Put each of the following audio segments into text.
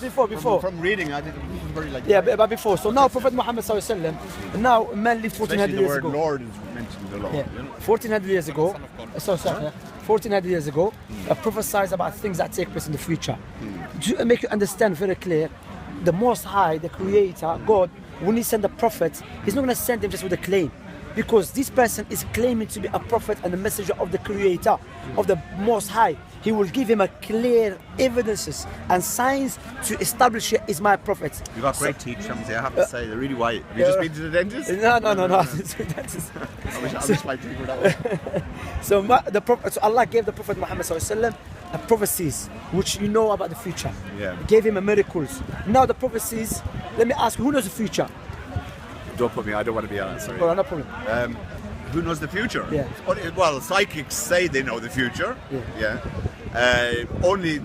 no, before. From reading, I think it was very like. Yeah, but before. So now Prophet Muhammad sallallahu alaihi wasallam. Now man lived 1400 years ago. The word Lord is mentioned a lot. Yeah. 1400 years ago. So sorry. 1400 years ago, prophesied about things that take place in the future. To make you understand very clear, the Most High, the Creator, God, when He sends a prophet, He's not going to send him just with a claim. Because this person is claiming to be a prophet and a messenger of the Creator, of the Most High. He will give him a clear evidences and signs to establish it is my prophet. You got great teeth, Shamsi, I have to say. They're really white. Have you just been to the dentist? No. I'll just like to figure that one. So Allah gave the Prophet Muhammad sallallahu alaihi wasallam prophecies which you know about the future. Yeah. He gave him a miracles. Now the prophecies. Let me ask you, who knows the future? Don't put me. I don't want to be on it. Sorry. Oh, no problem. Who knows the future? Yeah. Well, psychics say they know the future. Yeah. Only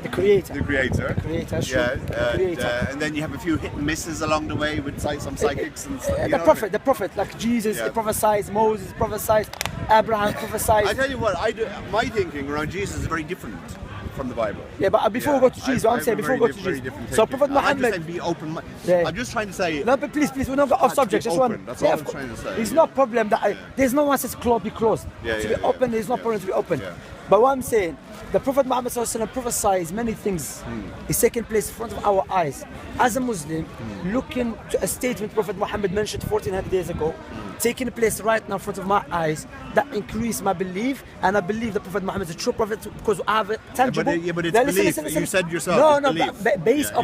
the Creator. The Creator. The Creator. Sure. Yeah. The Creator. And then you have a few hit and misses along the way with some psychics and stuff. The prophet, like Jesus, he prophesied, Moses prophesied, Abraham prophesied. I tell you what, my thinking around Jesus is very different from the Bible. Yeah, but before we go to Jesus, I'm saying before we go to Jesus. So Prophet Muhammad. I'm be open. Yeah. I'm just trying to say. No, but please, we're not off subject. Just one. That's all I'm trying to say. It's no problem that there's no one says be closed. To be open, there's no problem to be open. Yeah. But what I'm saying, the Prophet Muhammad prophesies many things. It's taking place in front of our eyes. As a Muslim, looking to a statement Prophet Muhammad mentioned 1400 years ago, taking place right now in front of my eyes, that increase my belief, and I believe the Prophet Muhammad is a true prophet because I have a tangible. But it's belief. You said yourself. No, based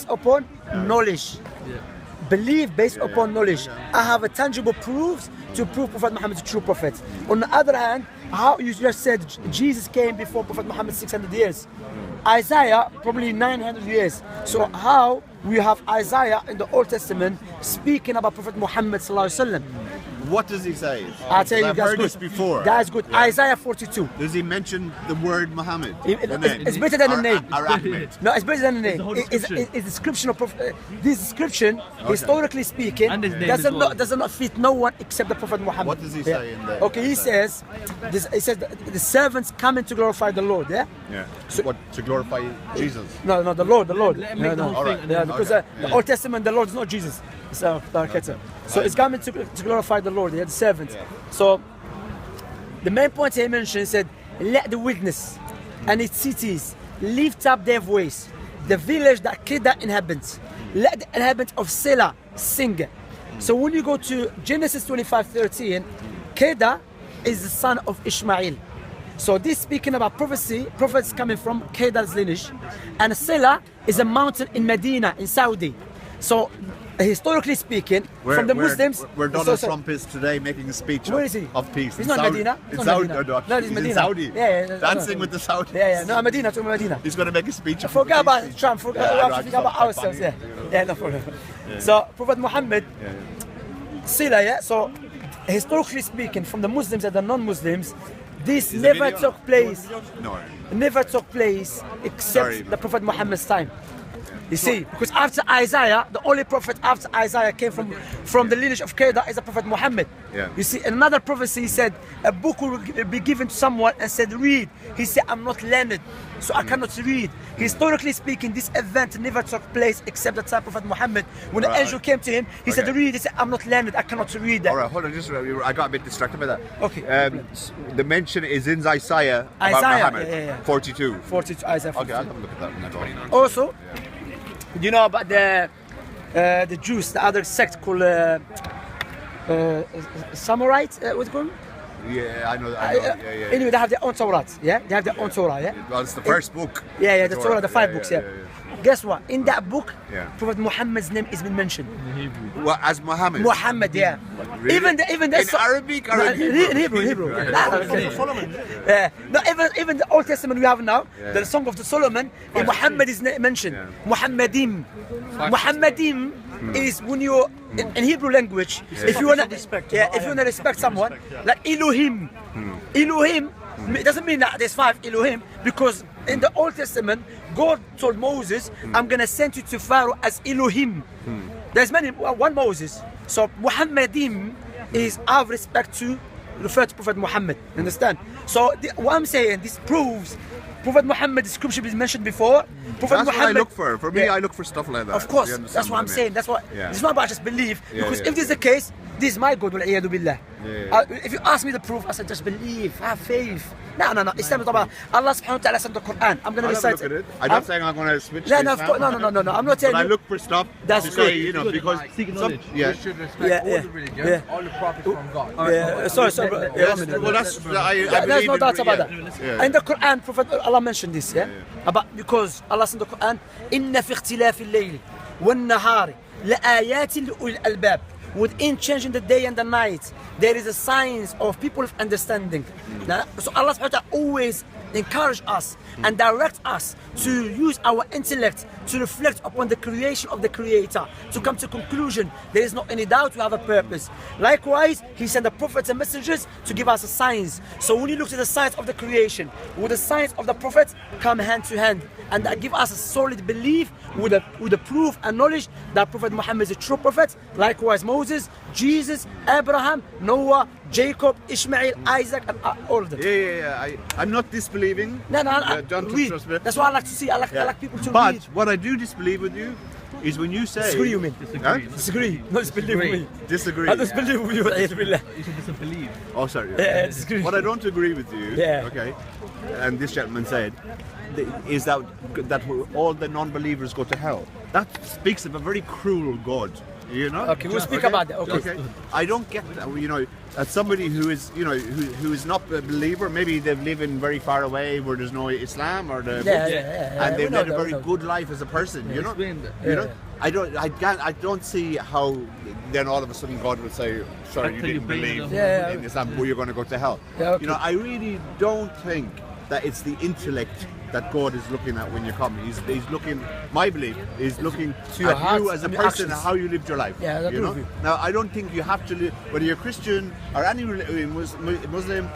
upon knowledge. Believe based upon knowledge. I have a tangible proofs to prove Prophet Muhammad is a true prophet. On the other hand, how you just said Jesus came before Prophet Muhammad 600 years. Isaiah probably 900 years. So how we have Isaiah in the Old Testament speaking about Prophet Muhammad sallallahu alaihi wasallam? What does he say? I'll tell you, I've heard this before. That's good. Yeah. Isaiah 42. Does he mention the word Muhammad? It's better than the name. Ahmed. No, it's better than the name. It's a description of Prophet. This description, historically speaking, does not fit no one except the Prophet Muhammad. What does he say in there? Okay, he says the servants coming to glorify the Lord. Yeah. Yeah. So, what, to glorify Jesus? No, the Lord. All right. Yeah, because the Old Testament, the Lord is not Jesus. So it's coming to glorify the Lord, the servants. Yeah. So the main point he mentioned said, let the wilderness and its cities lift up their voice, the village that Kedah inhabits. Let the inhabitants of Selah sing. So when you go to Genesis 25:13, Kedah is the son of Ishmael. So this speaking about prophecy, prophets coming from Kedah's lineage, and Selah is a mountain in Medina in Saudi. So historically speaking, from the Muslims, where Donald Trump is today making a speech of peace. He's not Medina. It's Saudi. No, he's Medina. in Saudi. Yeah, dancing with the Saudi. Yeah. No, Medina. To Medina. He's going to make a speech. Forget about Trump. Forget about ourselves. Yeah, no problem. Yeah. So Prophet Muhammad, Sila. Yeah. So historically speaking, from the Muslims and the non-Muslims, this never took place. No. Never took place except the Prophet Muhammad's time. You see, because after Isaiah, the only prophet after Isaiah came from the lineage of Kedah is the Prophet Muhammad. Yeah. You see, another prophecy said a book will be given to someone and said read. He said I'm not learned, so I cannot read. Historically speaking, this event never took place except the time of Prophet Muhammad. When the angel came to him, he said read. He said I'm not learned, I cannot read that. All right, hold on, I got a bit distracted by that. Okay. The mention is in Isaiah about Muhammad. 42. 42, Isaiah 42. Okay, I'll have a look at that when I go. Also, you know about the Jews, the other sect called Samarites, what's it called? Yeah, I know. Anyway, they have their own Torah. Yeah, they have their own Torah. Yeah. Well, it's the first book. Yeah, the Torah, the 5 books. Yeah. Guess what? In that book, Yeah. Prophet Muhammad's name has been mentioned. What, as Muhammad? Muhammad, yeah. Really? Even the in Arabic or in Hebrew. Yeah. No, even the Old Testament we have now, the Song of the Solomon, Muhammad is mentioned. Muhammadim. Muhammadim is when you in Hebrew language, if you wanna respect someone, like Elohim. Elohim, it doesn't mean that there's 5 Elohim, because in the Old Testament, God told Moses, I'm gonna send you to Pharaoh as Elohim. There's one Moses. So Muhammadim is out of respect to refer to Prophet Muhammad. Understand? So what I'm saying, this proves Prophet Muhammad scripture is mentioned before. Prophet That's Muhammad, what I look for. For me, I look for stuff like that. of course, You understand that's what I'm I mean? saying. That's what. Yeah. It's not about just belief. Because yeah, if this is the case, this is my God. Wal-iyadu billah. Yeah. If you ask me the proof, I said just believe, have faith. No. Islam is about Allah subhanahu wa ta'ala said the Quran. I'm going to I'll have a recite look at it. I'm not saying I'm going to switch. No, to no, of Islam, course, no. I'm not telling But I you. look for stuff That's to say, good. you know, because seeking knowledge. yeah. We should respect all the religions, all the prophets from God. Sorry. Yes, well, that's I There's believe no in- doubt about yeah. that. Yeah. In the Quran, Prophet Allah mentioned this, about because Allah said in the Quran, إن في اختلاف الليل والنهار لآيات لأولي الألباب. Within changing the day and the night, there is a signs of people of understanding. So Allah subhanahu wa ta'ala always encourage us and direct us to use our intellect to reflect upon the creation of the Creator, to come to conclusion there is not any doubt we have a purpose. Likewise, He sent the prophets and messengers to give us a signs. So when you look at the signs of the creation, with the signs of the prophets come hand to hand, and that give us a solid belief with the proof and knowledge that Prophet Muhammad is a true prophet. Likewise, Moses, Jesus, Abraham, Noah, Jacob, Ishmael, Isaac, and all of them. Yeah. I'm not disbelieving. No, Don't read. trust me. That's what I like to see. I like people to But read. what I do disbelieve with you is when you say Disagree, you mean? Huh? Disagree. Not disbelieve with me. Disagree. I disbelieve with you. You should disbelieve. Oh, sorry. Yeah, disagree. What I don't agree with you, Yeah. okay, and this gentleman said, is that all the non-believers go to hell. That speaks of a very cruel God, you know? Okay, we'll speak about that, okay. I don't get that, you know, as somebody who is, you know, who is not a believer, maybe they've living very far away where there's no Islam or the and we they've know led a that, we very know good life as a person, you know? Explain that. You know? I don't see how then all of a sudden God would say, sorry, you Until you didn't bring believe them. in Islam, well, you're going to go to hell. Yeah, okay. You know, I really don't think that it's the intellect that God is looking at when you come. He's looking, my belief is looking To your at heart you as a and your person, actions. how you lived your life. Yeah, I agree you know? with you. Now, I don't think you have to live, whether you're Christian or any Muslim,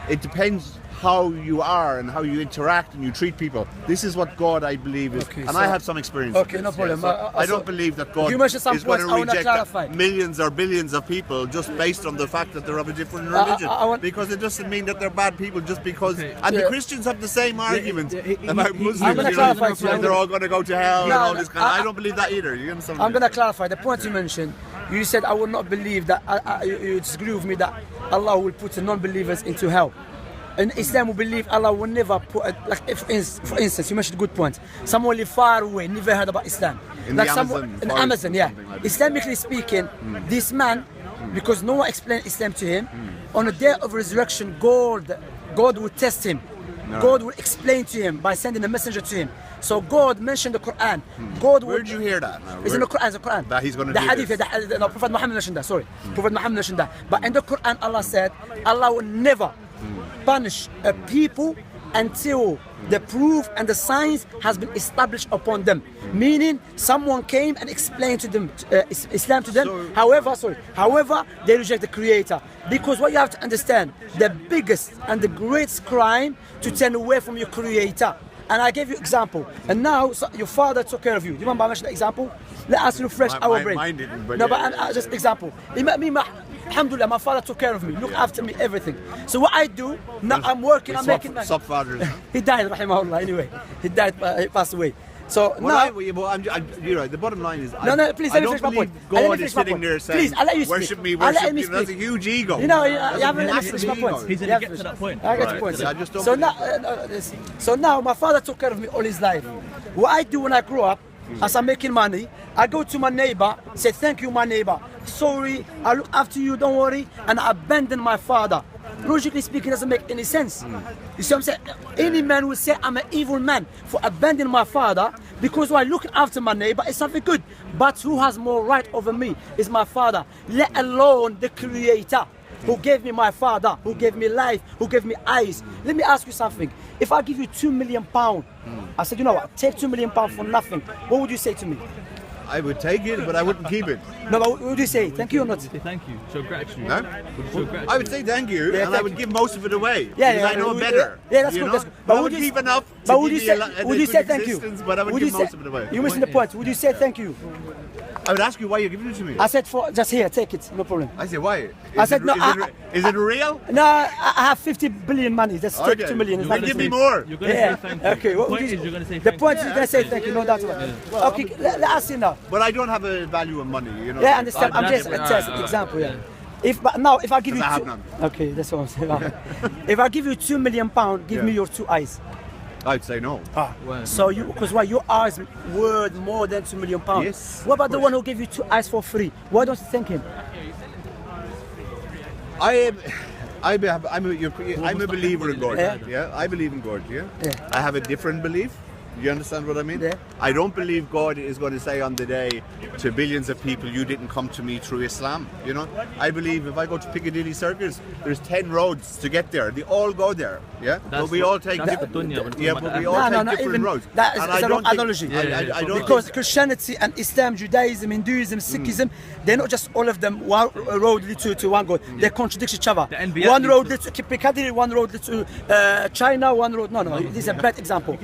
it depends how you are and how you interact and you treat people. This is what God, I believe, is. Okay, and so- I have some experience. Okay, with no this, problem. So I don't believe that God you mentioned some is going to points I wanna reject clarify. millions or billions of people just based on the fact that they're of a different religion. Because it doesn't mean that they're bad people just because. And the Yeah. Christians have the same argument about I'm Muslims. gonna you clarify know, to you. and they're all going to go to hell and No, all no, this kind of. I don't believe that either. You understand? I'm going to clarify the point you mentioned. You said I will not believe that. You disagree with me that Allah will put the non-believers into hell. In Islam, we believe Allah will never put, for instance, you mentioned a good point. Someone live far away, never heard about Islam. In like the someone Amazon in forest Amazon, or yeah. something like that. Islamically speaking, this man, because no one explained Islam to him, on the day of resurrection, God will test him. God will explain to him by sending a messenger to him. So God mentioned the Quran. God Where would. did you hear that? Now? It's in the Quran. It's the Quran. That he's gonna the do hadith. this. No, Prophet Muhammad mentioned that. Sorry, Prophet Muhammad mentioned that. But in the Quran, Allah said, Allah will never punish a people until the proof and the signs has been established upon them. Meaning, someone came and explained to them Islam to them. However, they reject the Creator. Because what you have to understand, the biggest and the greatest crime to turn away from your Creator. And I gave you example. And now your father took care of you. Do you remember I mentioned the example? Let us refresh our brain. Mine didn't, but no, yeah, but just example. Alhamdulillah, my father took care of me, looked after me, everything. So what I do, now I'm working, I'm making money. Sub-fathers. He died, rahimahullah, anyway. He died, he passed away. So Well, now... you're right. The bottom line is, No, please, I let me don't finish my believe point. Let me God finish is my sitting point. there saying, Please, I'll let you speak. worship me, I'll let worship me me. That's a speak. huge ego. You know, you That's haven't a let me finish my massive point. ego. He's You going to have get to to that finish. point. I get Right. the point. Yeah, I just don't So believe- so now my father took care of me all his life. What I do when I grow up, as I'm making money, I go to my neighbor, say thank you, my neighbor. Sorry, I look after you, don't worry, and I abandon my father. Logically speaking, it doesn't make any sense. You see what I'm saying? Any man will say I'm an evil man for abandoning my father because while looking after my neighbor is something good. But who has more right over me is my father, let alone the Creator who gave me my father, who gave me life, who gave me eyes. Let me ask you something. If I give you £2 million, I said, you know what, take £2 million for nothing, what would you say to me? I would take it, but I wouldn't keep it. No, but what would you say? Thank you or not? Say thank you. Show gratitude. No? Would you show gratitude? I would say thank you, Yeah, and I thank would you. give most of it away. Yeah, because yeah, I know yeah, better. yeah, that's you good, know? that's good. But But I would would you- keep enough But would you say thank you? But I would give most of it away. You're missing the point. Would you say thank you? I would ask you why you're giving it to me. I said for just here, take it, no problem. I say why? I said no. Is it real? No, I have 50 billion money. That's take 2 million. You're Then gonna give me say- more. You're gonna Yeah. say thank you. Okay. What The would point you, is you're gonna say the thank point you. is you're gonna say thank you. No doubt about it. Okay. Let us see now. But I don't have a value of money, you know. Yeah, I understand. I'm that's- just an example. Yeah. If but now if I give you I have two, none. okay, that's what I'm saying. If I give you £2 million, give me Yeah. your 2 eyes. I'd say no. So you, because why your eyes worth more than £2 million. Yes, What about of the course. one who gave you 2 eyes for free? Why don't you thank him? I'm a believer in God. Yeah. Yeah, I believe in God. Yeah. Yeah. I have a different belief. You understand what I mean? Yeah. I don't believe God is going to say on the day to billions of people, you didn't come to me through Islam. You know, I believe if I go to Piccadilly Circus, there's 10 roads to get there. They all go there. Yeah, but we all take that's different. the dunya, we're talking Yeah, about but the we akhirah. all No, take no, different even roads. that is And a I wrong don't think- analogy. I don't Because think- Christianity and Islam, Judaism, Hinduism, Sikhism, they're not just all of them one road lead to one God. They contradict each other. The Anbiya One lead road to- leads to Piccadilly, one road leads to China, one road. No, this is a bad example.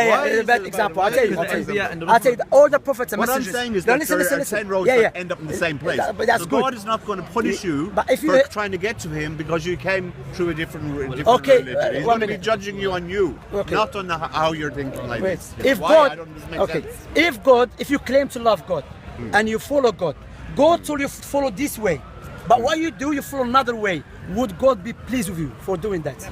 Yeah, is a bad it example. bad? I'll tell you. Why is it the Anbiya and the I'll tell you. All the prophets and What I'm messengers. saying is No, that listen, there listen, are listen. 10 roads Yeah, that yeah. end up in the same place. But that's so good. God is not going to punish you But if you- for trying to get to Him because you came through a different religion. Okay, He's 1 going to be minute. judging you on you, Okay. not on how you're thinking like Wait, this. if Why? I God, don't, doesn't make okay, sense. if you claim to love God and you follow God, God told you to follow this way, but what you do, you follow another way. Would God be pleased with you for doing that?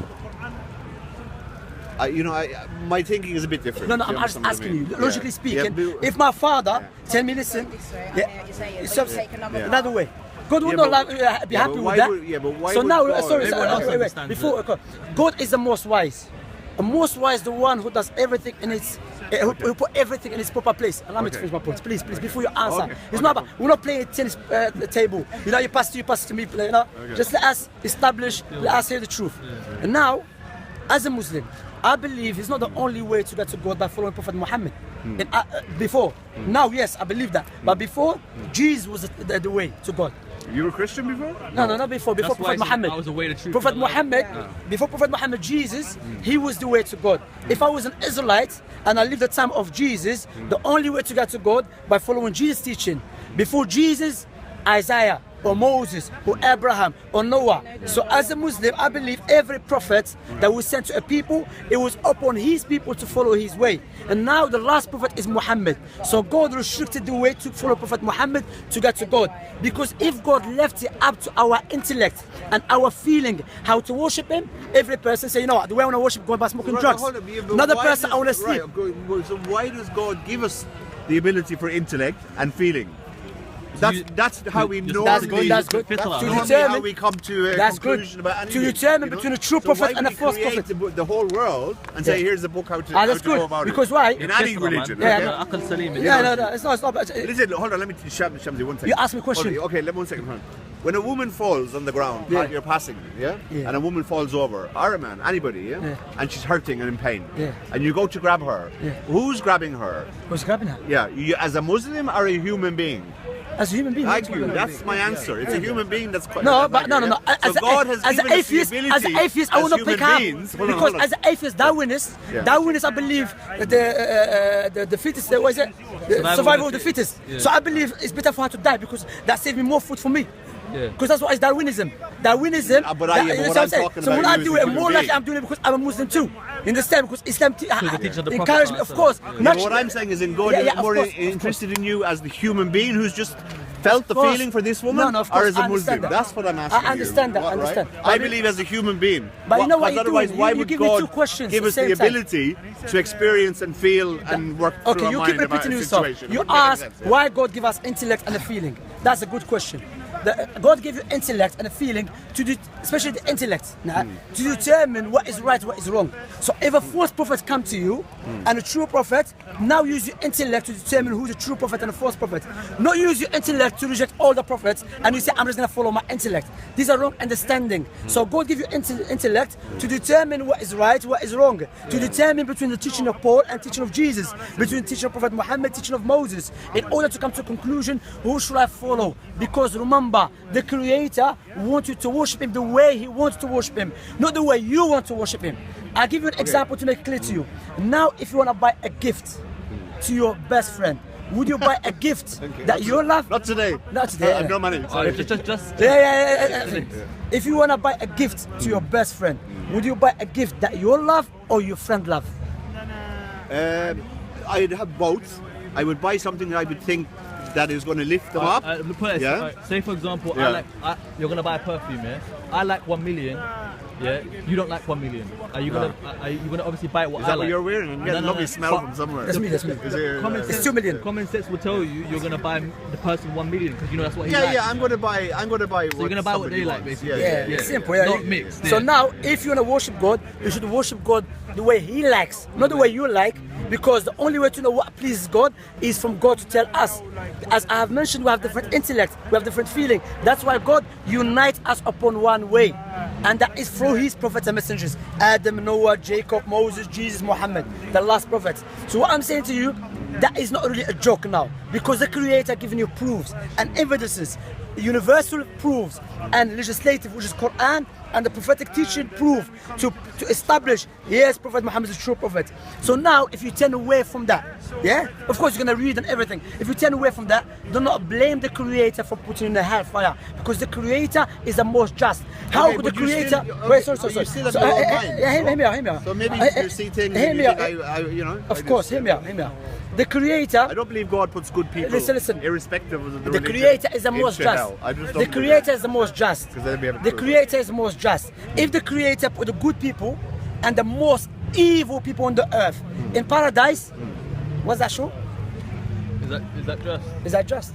My thinking is a bit different. No, no, Do I'm just understand what I asking you. mean? Logically Yeah. speaking, Yeah, but- if my father tell me, listen, it's another way. God would Yeah, not but- be yeah, happy but with why that. would- yeah, but why so would now, God- sorry, Everyone else wait, understands before God is the most wise. The most wise, the one who does everything in its, who put everything in its proper place. Allow me to finish my point, please, before you answer. Okay. It's not about, we're not playing a tennis table. You know, you pass to me, play. You know, just let us establish, let us hear the truth. And now, as a Muslim, I believe it's not the only way to get to God by following Prophet Muhammad. And, before, now yes, I believe that. But before, Jesus was the way to God. You were Christian before? No, not before. Before That's why Prophet Muhammad. I was the way, the truth, Prophet and the life. Muhammad, before Prophet Muhammad, Jesus, he was the way to God. If I was an Israelite and I lived the time of Jesus, the only way to get to God by following Jesus' teaching. Before Jesus, Isaiah or Moses or Abraham or Noah. So as a Muslim, I believe every prophet that was sent to a people, it was upon his people to follow his way. And now the last prophet is Muhammad. So God restricted the way to follow Prophet Muhammad to get to God. Because if God left it up to our intellect and our feeling how to worship him, every person say, you know what, the way I want to worship God by smoking drugs. Hold on, but Another why person, does- I want to sleep. Right, good. So why does God give us the ability for intellect and feeling? That's how we That's normally. good, that's good. That's To normally determine- how we come to a That's good. conclusion about To anything. determine between a true So prophet why and a would false we create prophet? the whole world and say, Yeah. here's the book how to, That's how to go good. about Because it. why? In any religion. Yeah, okay? no. Aql Salim. No, it's not. But Listen, hold on, let me Shamsi, 1 second. You asked me a question. Hold on, okay, let me 1 second. Hold on. When a woman falls on the ground, Yeah. you're passing, yeah? Yeah. And a woman falls over, or a man, anybody, yeah? Yeah. And she's hurting and in pain. Yeah. And you go to grab her. Yeah. Who's grabbing her? what's grabbing her? Yeah, you, as a Muslim or a human being? As a human being. Like you, that's my answer. It's a human being that's quite. No, that's but like no. you, yeah? As So God has as given an us the atheist, ability as an atheist, I as will not human pick up beings- hold on, because hold on. as an atheist, Darwinist, Yeah. Darwinist, I believe the fittest. What is it? The survival of the fittest. Yeah. So I believe it's better for her to die because that saved me more food for me. Yeah. Because that's what is Darwinism. Darwinism. But that- what you know I'm what I'm saying? talking So when about I you do as a it, human more likely being. I'm doing it because I'm a Muslim too. You understand? Because Islam the teaching of the encourage me, Prophet of course. Yeah, Yeah, Not- but what I'm saying is in God Yeah, is yeah, of more course, of course. interested in you as the human being who's just felt the Of course. feeling for this woman, No, of or course, as a I understand Muslim. that. That's what I'm asking. I understand you. that, I What, right? understand. I But- believe as a human being. But you know what Because you're otherwise, doing? why You would give me God two questions give at us the the same time. ability to experience and feel and work through Okay, our you mind keep about repeating a yourself. situation? You It wouldn't make ask sense, yeah. why God give us intellect and a feeling. That's a good question. God gave you intellect and a feeling to do, especially the intellect, to determine what is right, what is wrong. So if a false prophet come to you and a true prophet, now use your intellect to determine who's a true prophet and a false prophet. Not use your intellect to reject all the prophets and you say, I'm just going to follow my intellect. These are wrong understanding. So God give you intellect to determine what is right, what is wrong. To determine between the teaching of Paul and teaching of Jesus, between the teaching of Prophet Muhammad, teaching of Moses, in order to come to a conclusion, who should I follow? Because remember, the Creator wants you to worship Him the way He wants to worship Him, not the way you want to worship Him. I'll give you an example to make it clear to you. Now, if you want to buy a gift to your best friend, would you buy a gift that you love? Not today. Not today. I have no money. Oh, Sorry. just. Yeah. If you want to buy a gift to your best friend, would you buy a gift that you love or your friend love? I'd have both. I would buy something that I would think that is going to lift them up. Put it, Yeah. Say for example, Yeah. you're gonna buy a perfume, yeah. I like 1 million, yeah. You don't like 1 million. Are you gonna obviously buy what Is I that like? what you're wearing? I'm getting a lovely smell But from somewhere. That's me. Is Common it, sense, 2 million. Common sense will tell you you're gonna buy the person 1 million because you know that's what he yeah, likes. I'm going to buy. I'm going to buy. So you're gonna buy what they like, basically. Yeah, it's simple. Yeah. Not mixed. So yeah. now, if you want to worship God, you should worship God the way He likes, not the way you like. Because the only way to know what pleases God is from God to tell us. As I have mentioned, we have different intellect, we have different feeling. That's why God unites us upon one way. And that is through His prophets and messengers. Adam, Noah, Jacob, Moses, Jesus, Muhammad, the last prophets. So what I'm saying to you, that is not really a joke now. Because the Creator giving you proofs and evidences, universal proofs and legislative, which is Quran, and the prophetic teaching proof to establish, yes, Prophet Muhammad is a true prophet. So now, if you turn away from that, yeah, of course you're gonna read and everything. If you turn away from that, do not blame the Creator for putting in the hellfire, because the Creator is the most just. How Okay, could the but you Creator? still- Wait, okay, sorry. you still have So, your own mind. hear me out. So maybe you see things Hear and me you out. think you know. Of course, hear me out. The Creator. I don't believe God puts good people, Listen. irrespective of the The religion, Creator is the most into just. hell. I just The don't believe Creator that. is the most just. 'Cause then we have a The clue. Creator is the most just. If the Creator put the good people and the most evil people on the earth in paradise, was that true? Is that just? Is that just?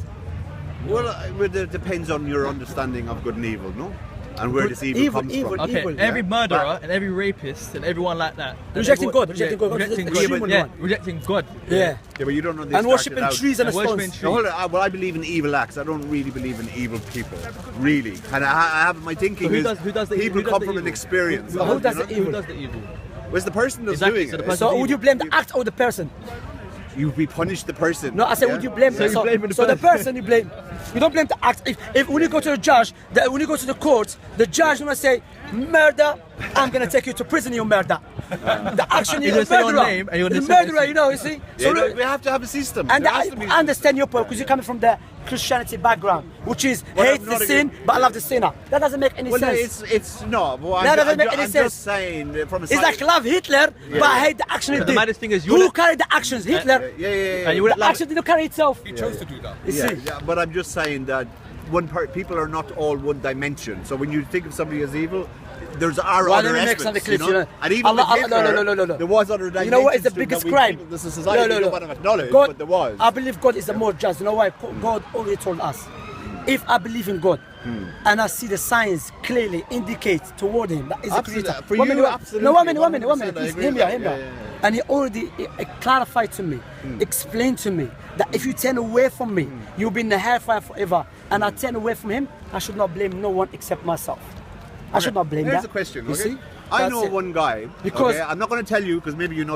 Well, it depends on your understanding of good and evil, no? And where this evil Evil, comes evil, from. Okay, evil. every murderer and every rapist and everyone like that. and Rejecting everyone- God, rejecting God. Rejecting That's God. the human Yeah, one. rejecting God. Yeah. Yeah, but you don't know this And started worshipping out. trees and Worshipping stones. No, hold on. Well, I believe in evil acts. I don't really believe in evil people, really. And I have my thinking So is who does the people who does come the from an evil? experience. Who of, does you know? the evil? Who does the evil? Where's the person that's Exactly, doing so the it? person- So would you blame the act or the person? You punish the person. No, I said, yeah? would you blame? So you blame the the person you blame. You don't blame the act. If when you go to the judge, when you go to the court, the judge gonna say, murder, I'm gonna take you to prison, you murder. The action He's you gonna say your murderer. name and you're The gonna sentence murderer, you. you know, you see. Yeah, no, we have to have a system. And There I has to be- understand your point because you're coming from the Christianity background, which is Well, hate I'm the not sin, against- but I love the sinner. That doesn't make any Well, no, sense. it's no. Well, That doesn't make any I'm sense. just saying from a It's like love Hitler, but I hate the action he The did. maddest thing is you who wouldn't- carried the actions? Hitler. Yeah. And you wouldn't The love action didn't carry itself. He chose to do that. You see. Yeah, but I'm just saying that people are not all one dimension. So when you think of somebody as evil, there's Well, other let me make aspects, something you clear, know? you know. And even Allah- with Allah- Hitler, no. there was other dimensions. You know what is the to biggest that crime? This is society we don't want to acknowledge, God, but there was. I believe God is the more just. You know why? God already told us. If I believe in God and I see the signs clearly indicate toward Him that is the Absolutely. Creator. For One you, minute, absolutely. No, 1 minute. 100%, Please, I agree hear me with out, hear me that. out. Yeah. And He already clarified to me, explained to me that if you turn away from me, you'll be in the hellfire forever. And I turn away from Him, I should not blame no one except myself. I should not blame Here's that. the question, You okay? see? I That's know it. one guy, Because- okay? I'm not going to tell you because maybe you know